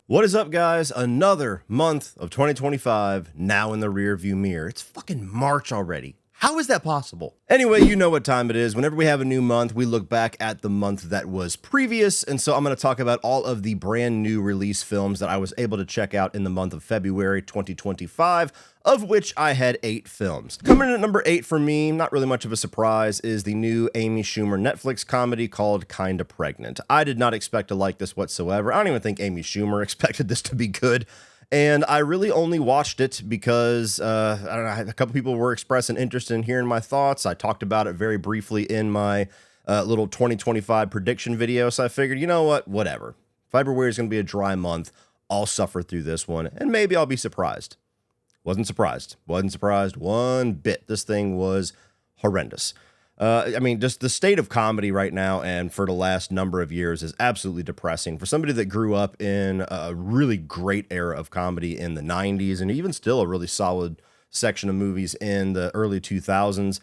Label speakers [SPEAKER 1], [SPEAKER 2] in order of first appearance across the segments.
[SPEAKER 1] What is up, guys? Another month of 2025 now in the rearview mirror. It's fucking March already. How is that possible? Anyway, you know what time it is. Whenever we have a new month, we look back at the month that was previous. And so I'm going to talk about all of the brand new release films that I was able to check out in the month of February 2025, of which I had 8 films. Coming in at number 8 for me, not really much of a surprise, is the new Amy Schumer Netflix comedy called Kinda Pregnant. I did not expect to like this whatsoever. I don't even think Amy Schumer expected this to be good. And I really only watched it because, I don't know, a couple people were expressing interest in hearing my thoughts. I talked about it very briefly in my little 2025 prediction video. So I figured, you know what, whatever. February is going to be a dry month. I'll suffer through this one, and maybe I'll be surprised. Wasn't surprised one bit. This thing was horrendous. I mean, just the state of comedy right now and for the last number of years is absolutely depressing. For somebody that grew up in a really great era of comedy in the 90s and even still a really solid section of movies in the early 2000s,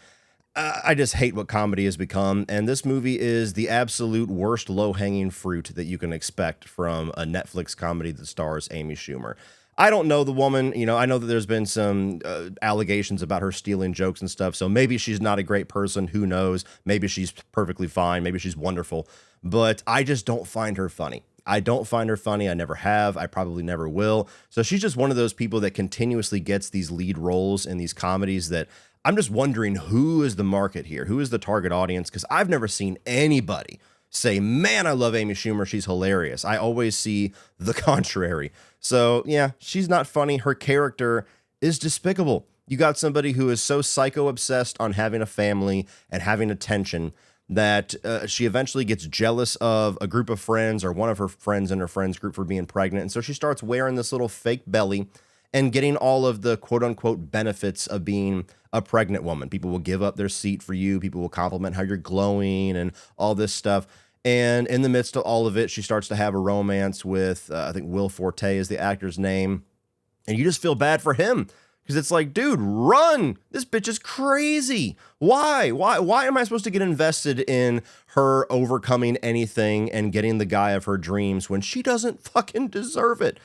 [SPEAKER 1] I just hate what comedy has become. And this movie is the absolute worst low-hanging fruit that you can expect from a Netflix comedy that stars Amy Schumer. I don't know the woman, you know, I know that there's been some allegations about her stealing jokes and stuff, so maybe she's not a great person, who knows, maybe she's perfectly fine, maybe she's wonderful, but I just don't find her funny. I don't find her funny, I never have, I probably never will, so she's just one of those people that continuously gets these lead roles in these comedies that I'm just wondering who is the market here, who is the target audience, because I've never seen anybody say, man, I love Amy Schumer, she's hilarious. I always see the contrary. So yeah, she's not funny. Her character is despicable. You got somebody who is so psycho-obsessed on having a family and having attention that she eventually gets jealous of a group of friends or one of her friends in her friends group for being pregnant. And so she starts wearing this little fake belly and getting all of the quote-unquote benefits of being a pregnant woman. People will give up their seat for you. People will compliment how you're glowing and all this stuff. And in the midst of all of it, she starts to have a romance with, I think Will Forte is the actor's name. And you just feel bad for him because it's like, dude, run. This bitch is crazy. Why am I supposed to get invested in her overcoming anything and getting the guy of her dreams when she doesn't fucking deserve it?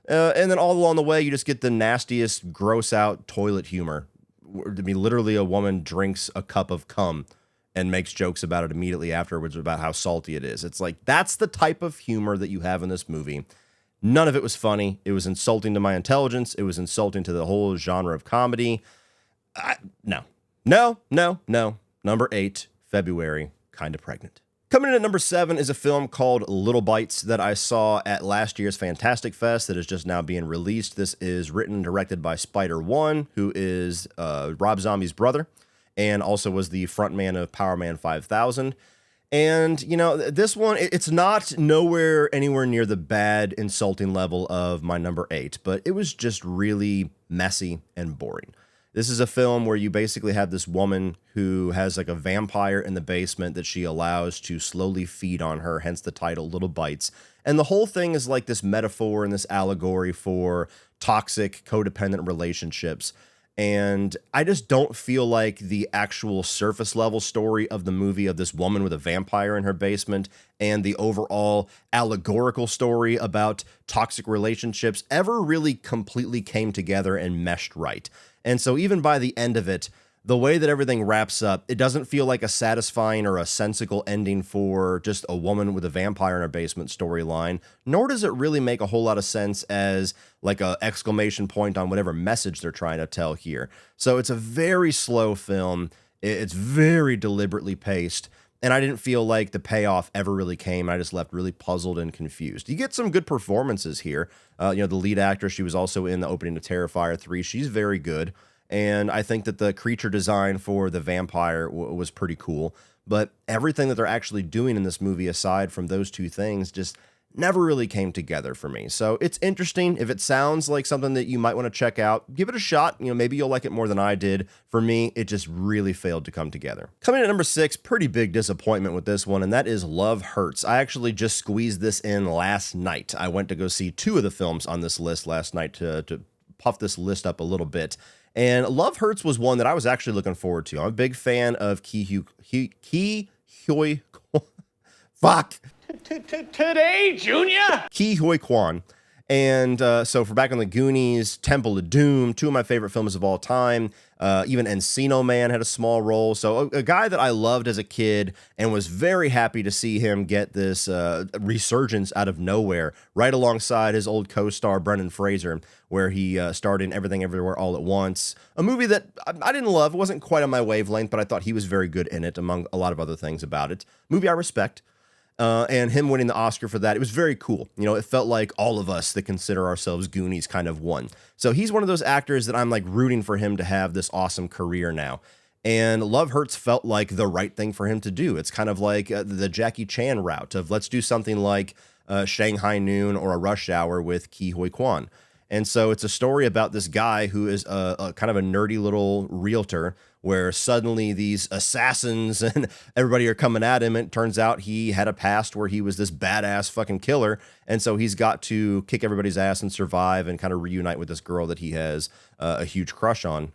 [SPEAKER 1] And then all along the way, you just get the nastiest, gross out toilet humor. I mean, literally a woman drinks a cup of cum and makes jokes about it immediately afterwards about how salty it is. It's like, that's the type of humor that you have in this movie. None of it was funny. It was insulting to my intelligence. It was insulting to the whole genre of comedy. No. Number 8, February, Kinda Pregnant. Coming in at number 7 is a film called Little Bites that I saw at last year's Fantastic Fest that is just now being released. This is written and directed by Spider One, who is Rob Zombie's brother, and also was the frontman of Power Man 5000. And, you know, this one, it's not anywhere near the bad, insulting level of my number 8, but it was just really messy and boring. This is a film where you basically have this woman who has like a vampire in the basement that she allows to slowly feed on her, hence the title, Little Bites. And the whole thing is like this metaphor and this allegory for toxic, codependent relationships. And I just don't feel like the actual surface level story of the movie of this woman with a vampire in her basement and the overall allegorical story about toxic relationships ever really completely came together and meshed right. And so even by the end of it, the way that everything wraps up, it doesn't feel like a satisfying or a sensical ending for just a woman with a vampire in her basement storyline, nor does it really make a whole lot of sense as like a exclamation point on whatever message they're trying to tell here. So it's a very slow film. It's very deliberately paced, and I didn't feel like the payoff ever really came. I just left really puzzled and confused. You get some good performances here. You know, the lead actress, she was also in the opening of Terrifier 3. She's very good. And I think that the creature design for the vampire was pretty cool. But everything that they're actually doing in this movie, aside from those two things, just never really came together for me. So it's interesting. If it sounds like something that you might want to check out, give it a shot. You know, maybe you'll like it more than I did. For me, it just really failed to come together. Coming in at number 6, pretty big disappointment with this one, and that is Love Hurts. I actually just squeezed this in last night. I went to go see 2 of the films on this list last night to puff this list up a little bit. And Love Hurts was one that I was actually looking forward to. I'm a big fan of Ki Huy Fuck.
[SPEAKER 2] Today, Junior?
[SPEAKER 1] Ki Huy Kwan. And so for back on the Goonies, Temple of Doom, two of my favorite films of all time. Even Encino Man had a small role. So a guy that I loved as a kid and was very happy to see him get this resurgence out of nowhere, right alongside his old co-star Brendan Fraser, where he starred in Everything Everywhere All at Once, a movie that I didn't love. It wasn't quite on my wavelength, but I thought he was very good in it, among a lot of other things about it. Movie I respect. And him winning the Oscar for that, it was very cool. You know, it felt like all of us that consider ourselves Goonies kind of won. So he's one of those actors that I'm like rooting for him to have this awesome career now. And Love Hurts felt like the right thing for him to do. It's kind of like the Jackie Chan route of let's do something like Shanghai Noon or A Rush Hour with Ke Huy Quan. And so it's a story about this guy who is a kind of a nerdy little realtor where suddenly these assassins and everybody are coming at him. And it turns out he had a past where he was this badass fucking killer. And so he's got to kick everybody's ass and survive and kind of reunite with this girl that he has a huge crush on.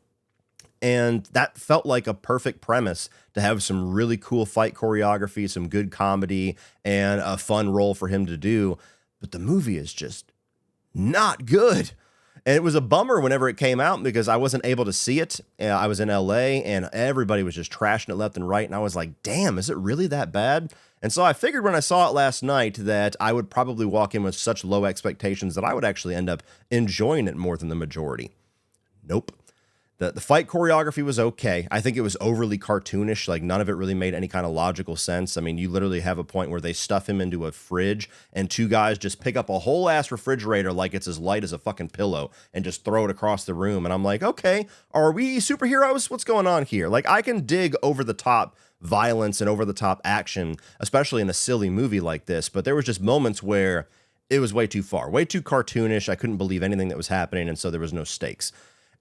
[SPEAKER 1] And that felt like a perfect premise to have some really cool fight choreography, some good comedy, and a fun role for him to do. But the movie is just not good. And it was a bummer whenever it came out because I wasn't able to see it. I was in LA and everybody was just trashing it left and right. And I was like, damn, is it really that bad? And so I figured when I saw it last night that I would probably walk in with such low expectations that I would actually end up enjoying it more than the majority. Nope. The fight choreography was okay. I think it was overly cartoonish. Like none of it really made any kind of logical sense. I mean, you literally have a point where they stuff him into a fridge and two guys just pick up a whole ass refrigerator like it's as light as a fucking pillow and just throw it across the room. And I'm like, okay, are we superheroes? What's going on here? Like I can dig over the top violence and over the top action, especially in a silly movie like this. But there was just moments where it was way too far, way too cartoonish. I couldn't believe anything that was happening. And so there was no stakes.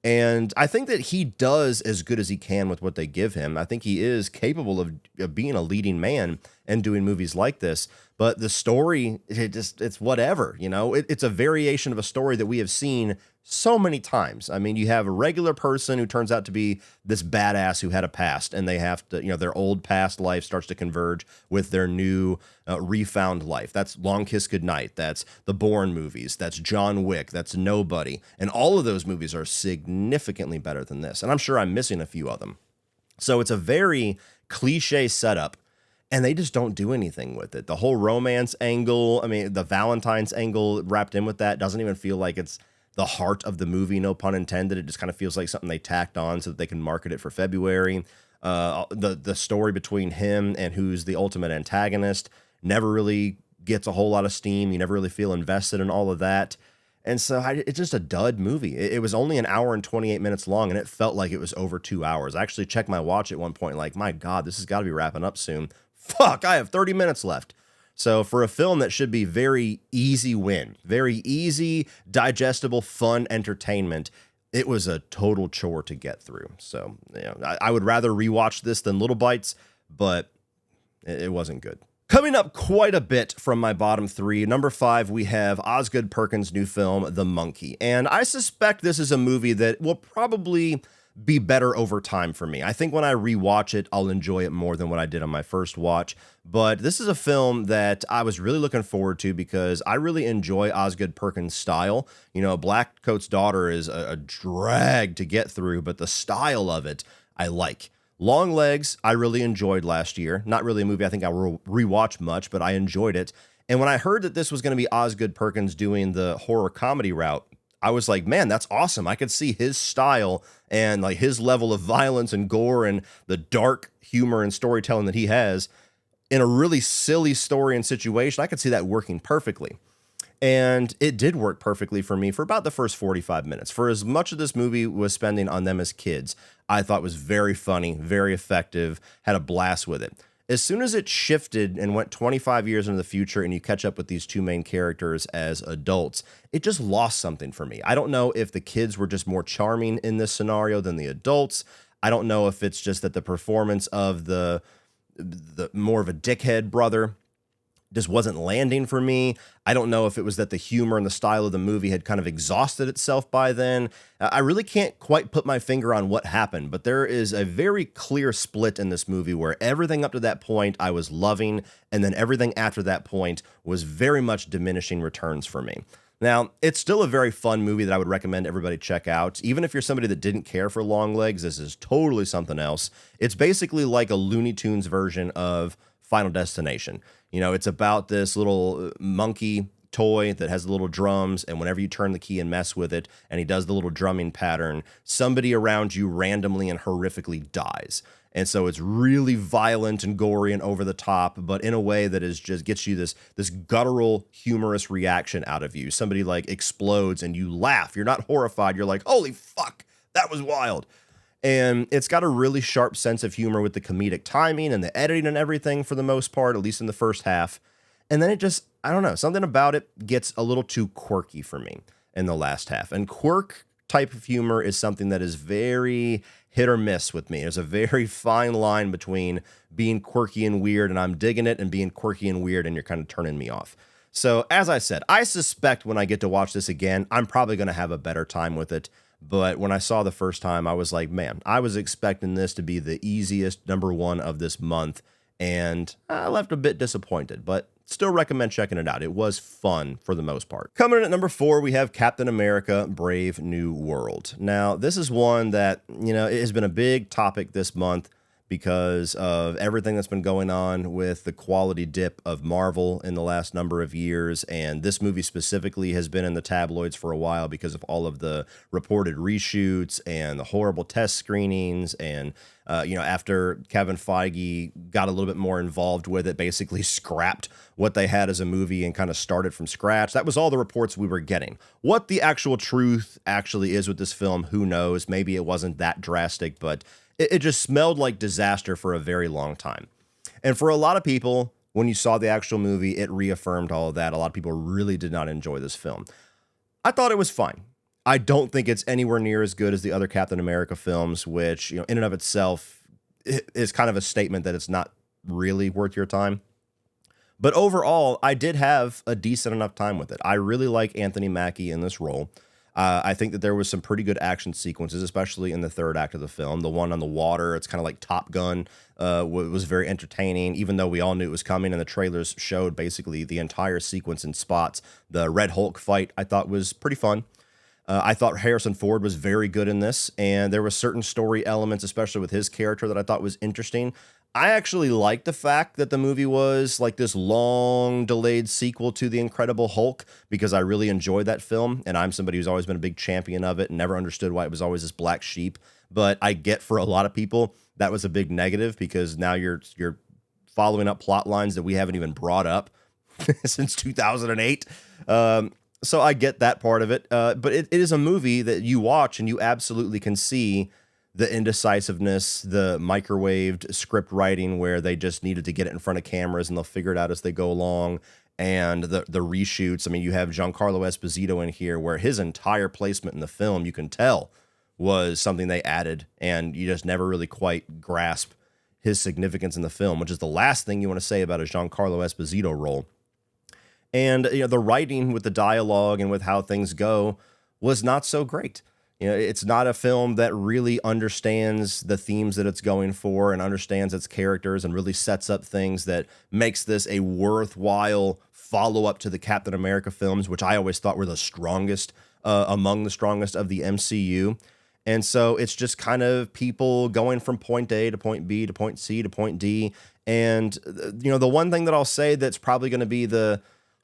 [SPEAKER 1] And I think that he does as good as he can with what they give him. I think he is capable of being a leading man and doing movies like this. But the story, it's whatever, you know. It's a variation of a story that we have seen so many times. I mean, you have a regular person who turns out to be this badass who had a past, and they have to, you know, their old past life starts to converge with their new refound life. That's Long Kiss Goodnight. That's the Bourne movies. That's John Wick. That's Nobody. And all of those movies are significantly better than this. And I'm sure I'm missing a few of them. So it's a very cliche setup. And they just don't do anything with it. The whole romance angle, I mean, the Valentine's angle wrapped in with that doesn't even feel like it's the heart of the movie, no pun intended. It just kind of feels like something they tacked on so that they can market it for February. The story between him and who's the ultimate antagonist never really gets a whole lot of steam. You never really feel invested in all of that. And so it's just a dud movie. It was only an hour and 28 minutes long, and it felt like it was over 2 hours. I actually checked my watch at one point, like, my God, this has got to be wrapping up soon. Fuck, I have 30 minutes left. So for a film that should be very easy win, very easy, digestible, fun entertainment, it was a total chore to get through. So, you know, I would rather rewatch this than Little Bites, but it wasn't good. Coming up quite a bit from my bottom three, number 5, we have Osgood Perkins' new film, The Monkey. And I suspect this is a movie that will probably be better over time for me. I think when I rewatch it, I'll enjoy it more than what I did on my first watch. But this is a film that I was really looking forward to because I really enjoy Osgood Perkins' style. You know, Blackcoat's Daughter is a drag to get through, but the style of it, I like. Long Legs, I really enjoyed last year. Not really a movie I think I will rewatch much, but I enjoyed it. And when I heard that this was going to be Osgood Perkins doing the horror comedy route, I was like, man, that's awesome. I could see his style and like his level of violence and gore and the dark humor and storytelling that he has in a really silly story and situation. I could see that working perfectly. And it did work perfectly for me for about the first 45 minutes. For as much of this movie was spending on them as kids, I thought was very funny, very effective, had a blast with it. As soon as it shifted and went 25 years into the future and you catch up with these two main characters as adults, it just lost something for me. I don't know if the kids were just more charming in this scenario than the adults. I don't know if it's just that the performance of the more of a dickhead brother just wasn't landing for me. I don't know if it was that the humor and the style of the movie had kind of exhausted itself by then. I really can't quite put my finger on what happened, but there is a very clear split in this movie where everything up to that point I was loving, and then everything after that point was very much diminishing returns for me. Now, it's still a very fun movie that I would recommend everybody check out. Even if you're somebody that didn't care for long legs, this is totally something else. It's basically like a Looney Tunes version of Final Destination. You know, it's about this little monkey toy that has the little drums, and whenever you turn the key and mess with it, and he does the little drumming pattern, somebody around you randomly and horrifically dies. And so it's really violent and gory and over the top, but in a way that is just gets you this guttural, humorous reaction out of you. Somebody like explodes and you laugh. You're not horrified. You're like, holy fuck, that was wild. And it's got a really sharp sense of humor with the comedic timing and the editing and everything for the most part, at least in the first half. And then it just, I don't know, something about it gets a little too quirky for me in the last half. And quirk type of humor is something that is very hit or miss with me. There's a very fine line between being quirky and weird and I'm digging it, and being quirky and weird and you're kind of turning me off. So as I said, I suspect when I get to watch this again, I'm probably going to have a better time with it. But when I saw the first time, I was like, man, I was expecting this to be the easiest number one of this month. And I left a bit disappointed, but still recommend checking it out. It was fun for the most part. Coming in at number 4, we have Captain America: Brave New World. Now, this is one that, you know, it has been a big topic this month because of everything that's been going on with the quality dip of Marvel in the last number of years. And this movie specifically has been in the tabloids for a while because of all of the reported reshoots and the horrible test screenings. And, you know, after Kevin Feige got a little bit more involved with it, basically scrapped what they had as a movie and kind of started from scratch. That was all the reports we were getting. What the actual truth actually is with this film, who knows? Maybe it wasn't that drastic, but it just smelled like disaster for a very long time. And for a lot of people, when you saw the actual movie, it reaffirmed all of that. A lot of people really did not enjoy this film. I thought it was fine. I don't think it's anywhere near as good as the other Captain America films, which, you know, in and of itself is kind of a statement that it's not really worth your time. But overall, I did have a decent enough time with it. I really like Anthony Mackie in this role. I think that there was some pretty good action sequences, especially in the third act of the film. The one on the water, it's kind of like Top Gun, was very entertaining, even though we all knew it was coming, and the trailers showed basically the entire sequence in spots. The Red Hulk fight, I thought, was pretty fun. I thought Harrison Ford was very good in this, and there were certain story elements, especially with his character, that I thought was interesting. I actually liked the fact that the movie was like this long delayed sequel to The Incredible Hulk, because I really enjoyed that film. And I'm somebody who's always been a big champion of it and never understood why it was always this black sheep. But I get for a lot of people, that was a big negative, because now you're following up plot lines that we haven't even brought up since 2008. So I get that part of it. But it is a movie that you watch and you absolutely can see the indecisiveness, the microwaved script writing where they just needed to get it in front of cameras and they'll figure it out as they go along. And the reshoots. I mean, you have Giancarlo Esposito in here where his entire placement in the film, you can tell, was something they added, and you just never really quite grasp his significance in the film, which is the last thing you want to say about a Giancarlo Esposito role. And, you know, the writing with the dialogue and with how things go was not so great. You know, it's not a film that really understands the themes that it's going for and understands its characters and really sets up things that makes this a worthwhile follow-up to the Captain America films, which I always thought were the strongest, among the strongest of the MCU. And so it's just kind of people going from point A to point B to point C to point D. And, you know, the one thing that I'll say that's probably going to be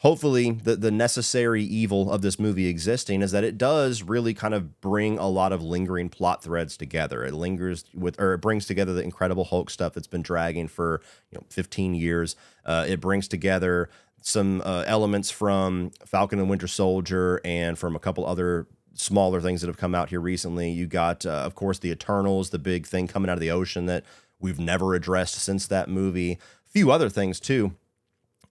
[SPEAKER 1] hopefully the necessary evil of this movie existing is that it does really kind of bring a lot of lingering plot threads together. It it brings together the Incredible Hulk stuff that's been dragging for 15 years. It brings together some elements from Falcon and Winter Soldier and from a couple other smaller things that have come out here recently. You got, of course, the Eternals, the big thing coming out of the ocean that we've never addressed since that movie. A few other things too.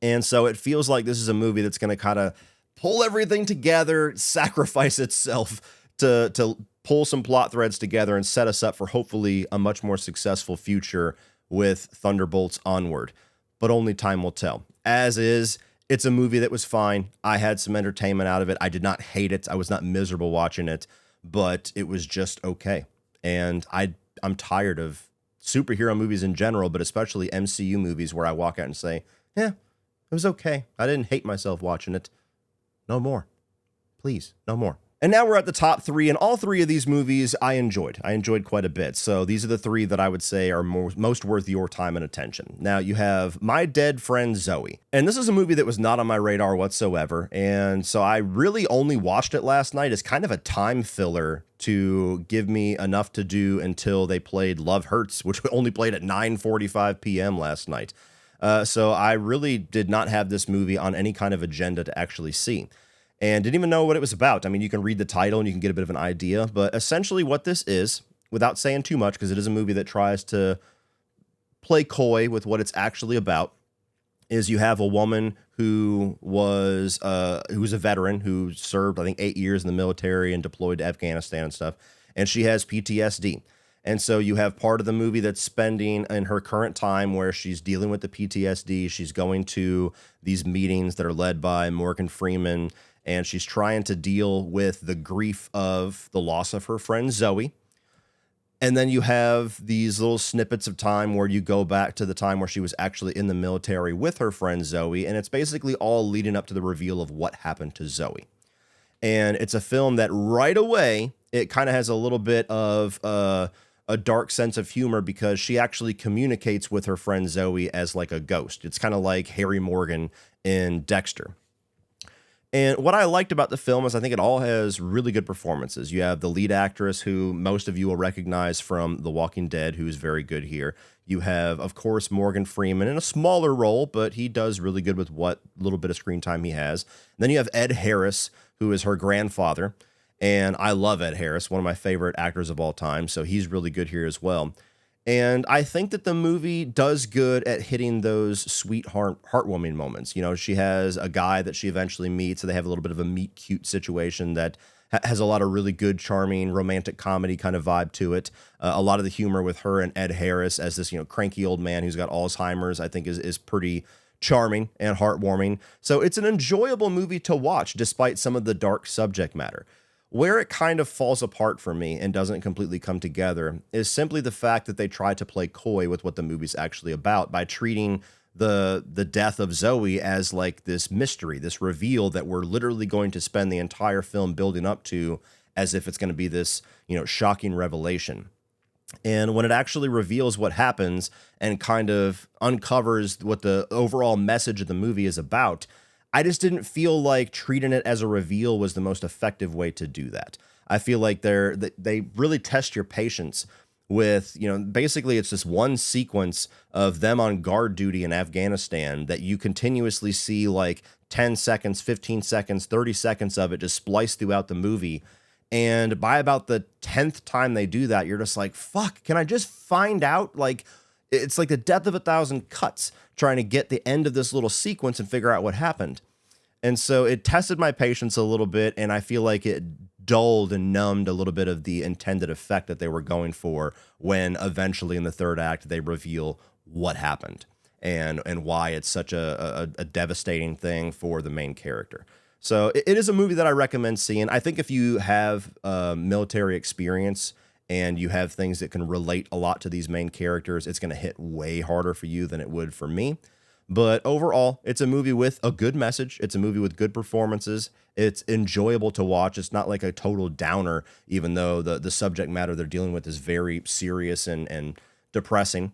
[SPEAKER 1] And so it feels like this is a movie that's going to kind of pull everything together, sacrifice itself to pull some plot threads together and set us up for hopefully a much more successful future with Thunderbolts onward. But only time will tell. As is, it's a movie that was fine. I had some entertainment out of it. I did not hate it. I was not miserable watching it, but it was just okay. And I'm tired of superhero movies in general, but especially MCU movies where I walk out and say, yeah, it was okay. I didn't hate myself watching it. No more. Please, no more. And now we're at the top three, and all three of these movies I enjoyed. I enjoyed quite a bit. So these are the three that I would say are most worth your time and attention. Now you have My Dead Friend Zoe. And this is a movie that was not on my radar whatsoever. And so I really only watched it last night as kind of a time filler to give me enough to do until they played Love Hurts, which only played at 9:45 p.m. last night. So I really did not have this movie on any kind of agenda to actually see, and didn't even know what it was about. I mean, you can read the title and you can get a bit of an idea, but essentially what this is, without saying too much, because it is a movie that tries to play coy with what it's actually about, is you have a woman who was a veteran who served, I think, 8 years in the military and deployed to Afghanistan and stuff, and she has PTSD. And so you have part of the movie that's spending in her current time where she's dealing with the PTSD. She's going to these meetings that are led by Morgan Freeman, and she's trying to deal with the grief of the loss of her friend Zoe. And then you have these little snippets of time where you go back to the time where she was actually in the military with her friend Zoe, and it's basically all leading up to the reveal of what happened to Zoe. And it's a film that right away, it kind of has a little bit of a dark sense of humor because she actually communicates with her friend Zoe as like a ghost. It's kind of like Harry Morgan in Dexter. And what I liked about the film is I think it all has really good performances. You have the lead actress who most of you will recognize from The Walking Dead, who's very good here. You have, of course, Morgan Freeman in a smaller role, but he does really good with what little bit of screen time he has. And then you have Ed Harris, who is her grandfather. And I love Ed Harris, one of my favorite actors of all time. So he's really good here as well. And I think that the movie does good at hitting those sweet, heartwarming moments. You know, she has a guy that she eventually meets, so they have a little bit of a meet cute situation that has a lot of really good, charming, romantic comedy kind of vibe to it. A lot of the humor with her and Ed Harris as this, cranky old man who's got Alzheimer's, I think is pretty charming and heartwarming. So it's an enjoyable movie to watch despite some of the dark subject matter. Where it kind of falls apart for me and doesn't completely come together is simply the fact that they try to play coy with what the movie's actually about by treating the death of Zoe as like this mystery, this reveal that we're literally going to spend the entire film building up to as if it's going to be this, shocking revelation. And when it actually reveals what happens and kind of uncovers what the overall message of the movie is about, I just didn't feel like treating it as a reveal was the most effective way to do that. I feel like they really test your patience with, basically it's this one sequence of them on guard duty in Afghanistan that you continuously see like 10 seconds, 15 seconds, 30 seconds of it just spliced throughout the movie. And by about the 10th time they do that, you're just like, fuck, can I just find out? Like, it's like the death of 1,000 cuts trying to get the end of this little sequence and figure out what happened. And so it tested my patience a little bit, and I feel like it dulled and numbed a little bit of the intended effect that they were going for when eventually in the third act they reveal what happened and why it's such a devastating thing for the main character. So it is a movie that I recommend seeing. I think if you have military experience and you have things that can relate a lot to these main characters, it's going to hit way harder for you than it would for me. But overall, it's a movie with a good message. It's a movie with good performances. It's enjoyable to watch. It's not like a total downer, even though the subject matter they're dealing with is very serious and depressing.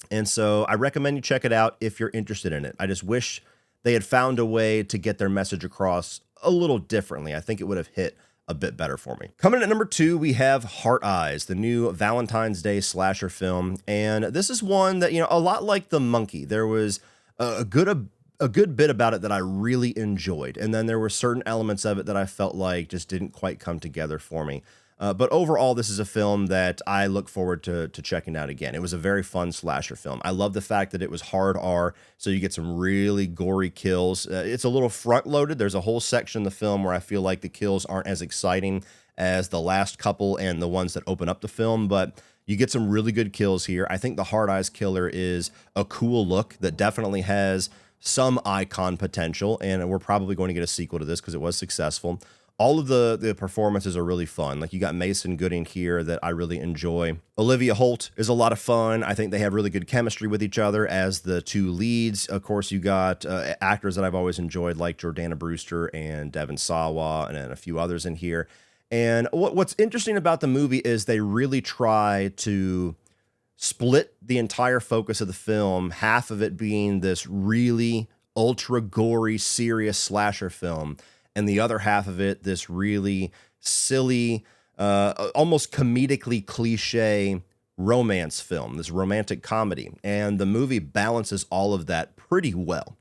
[SPEAKER 1] And so I recommend you check it out if you're interested in it. I just wish they had found a way to get their message across a little differently. I think it would have hit a bit better for me. Coming in at number 2, we have Heart Eyes, the new Valentine's Day slasher film. And this is one that, a lot like The Monkey, there was a good bit about it that I really enjoyed. And then there were certain elements of it that I felt like just didn't quite come together for me. But overall, this is a film that I look forward to checking out again. It was a very fun slasher film. I love the fact that it was hard R, so you get some really gory kills. It's a little front-loaded. There's a whole section in the film where I feel like the kills aren't as exciting as the last couple and the ones that open up the film, but you get some really good kills here. I think the Hard Eyes Killer is a cool look that definitely has some icon potential, and we're probably going to get a sequel to this because it was successful. All of the performances are really fun. Like, you got Mason Gooding here that I really enjoy. Olivia Holt is a lot of fun. I think they have really good chemistry with each other as the two leads. Of course, you got actors that I've always enjoyed, like Jordana Brewster and Devon Sawa, and then a few others in here. And what's interesting about the movie is they really try to split the entire focus of the film, half of it being this really ultra gory, serious slasher film, and the other half of it, this really silly, almost comedically cliche romance film, this romantic comedy. And the movie balances all of that pretty well.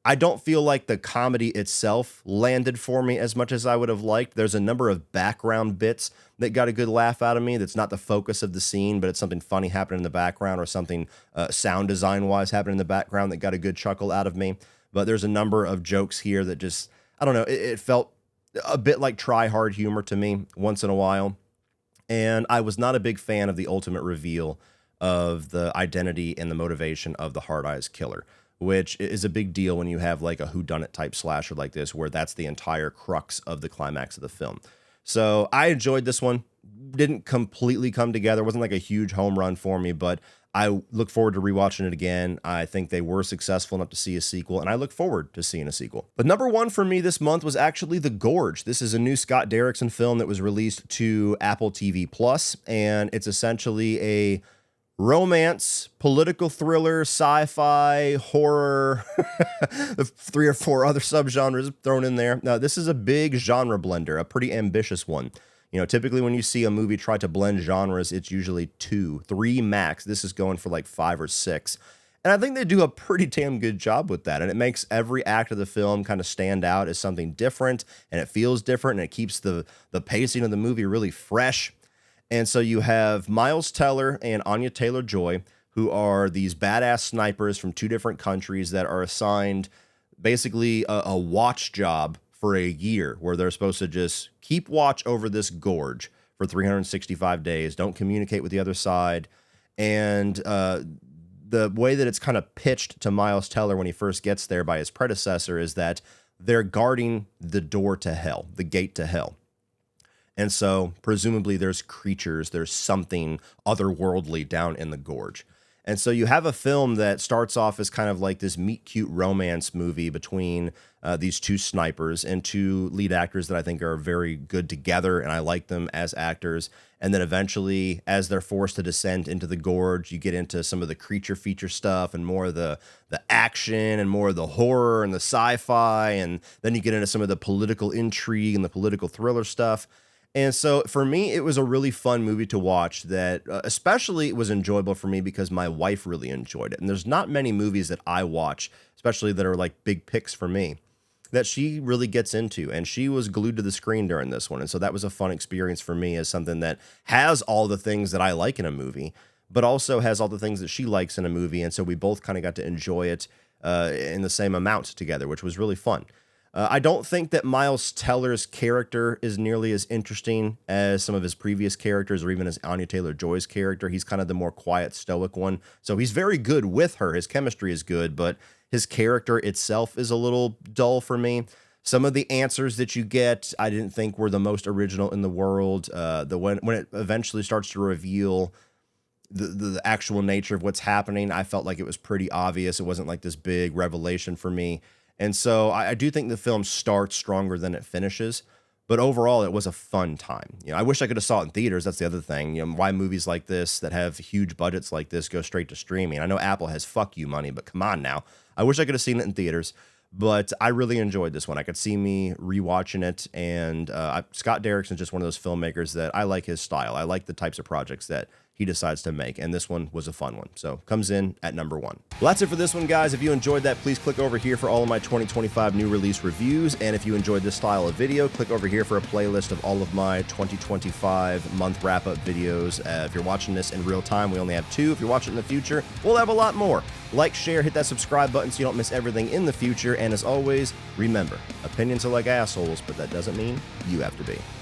[SPEAKER 1] I don't feel like the comedy itself landed for me as much as I would have liked. There's a number of background bits that got a good laugh out of me. That's not the focus of the scene, but it's something funny happening in the background, or something sound design-wise happening in the background that got a good chuckle out of me. But there's a number of jokes here that just, I don't know, it felt a bit like try-hard humor to me once in a while. And I was not a big fan of the ultimate reveal of the identity and the motivation of the Hard Eyes killer, which is a big deal when you have like a whodunit type slasher like this, where that's the entire crux of the climax of the film. So I enjoyed this one. Didn't completely come together. Wasn't like a huge home run for me, but I look forward to rewatching it again. I think they were successful enough to see a sequel, and I look forward to seeing a sequel. But number one for me this month was actually The Gorge. This is a new Scott Derrickson film that was released to Apple TV Plus, and it's essentially a romance, political thriller, sci-fi, horror, 3 or 4 other subgenres thrown in there. Now, this is a big genre blender, a pretty ambitious one. You know, typically when you see a movie try to blend genres, it's usually 2, 3 max. This is going for like 5 or 6. And I think they do a pretty damn good job with that. And it makes every act of the film kind of stand out as something different, and it feels different, and it keeps the pacing of the movie really fresh. And so you have Miles Teller and Anya Taylor-Joy, who are these badass snipers from 2 different countries that are assigned basically a watch job for a year, where they're supposed to just keep watch over this gorge for 365 days, don't communicate with the other side. And the way that it's kind of pitched to Miles Teller when he first gets there by his predecessor is that they're guarding the door to hell, the gate to hell. And so presumably there's creatures, there's something otherworldly down in the gorge. And so you have a film that starts off as kind of like this meet-cute romance movie between these 2 snipers and 2 lead actors that I think are very good together, and I like them as actors. And then eventually, as they're forced to descend into the gorge, you get into some of the creature feature stuff and more of the action and more of the horror and the sci-fi, and then you get into some of the political intrigue and the political thriller stuff. And so for me, it was a really fun movie to watch that especially it was enjoyable for me because my wife really enjoyed it. And there's not many movies that I watch, especially that are like big picks for me, that she really gets into. And she was glued to the screen during this one. And so that was a fun experience for me as something that has all the things that I like in a movie, but also has all the things that she likes in a movie. And so we both kind of got to enjoy it in the same amount together, which was really fun. I don't think that Miles Teller's character is nearly as interesting as some of his previous characters, or even as Anya Taylor-Joy's character. He's kind of the more quiet, stoic one. So he's very good with her. His chemistry is good, but his character itself is a little dull for me. Some of the answers that you get, I didn't think were the most original in the world. When it eventually starts to reveal the actual nature of what's happening, I felt like it was pretty obvious. It wasn't like this big revelation for me. And so I do think the film starts stronger than it finishes, but overall it was a fun time. You know, I wish I could have saw it in theaters. That's the other thing. You know, why movies like this that have huge budgets like this go straight to streaming? I know Apple has fuck you money, but come on now. I wish I could have seen it in theaters, but I really enjoyed this one. I could see me rewatching it, and Scott Derrickson's just one of those filmmakers that I like his style. I like the types of projects that he decides to make, and this one was a fun one. So comes in at number 1. Well, that's it for this one, guys. If you enjoyed that, please click over here for all of my 2025 new release reviews. And if you enjoyed this style of video, click over here for a playlist of all of my 2025 month wrap-up videos. If you're watching this in real time, we only have 2. If you're watching in the future, we'll have a lot more. Like, share, hit that subscribe button so you don't miss everything in the future. And as always, remember, opinions are like assholes, but that doesn't mean you have to be.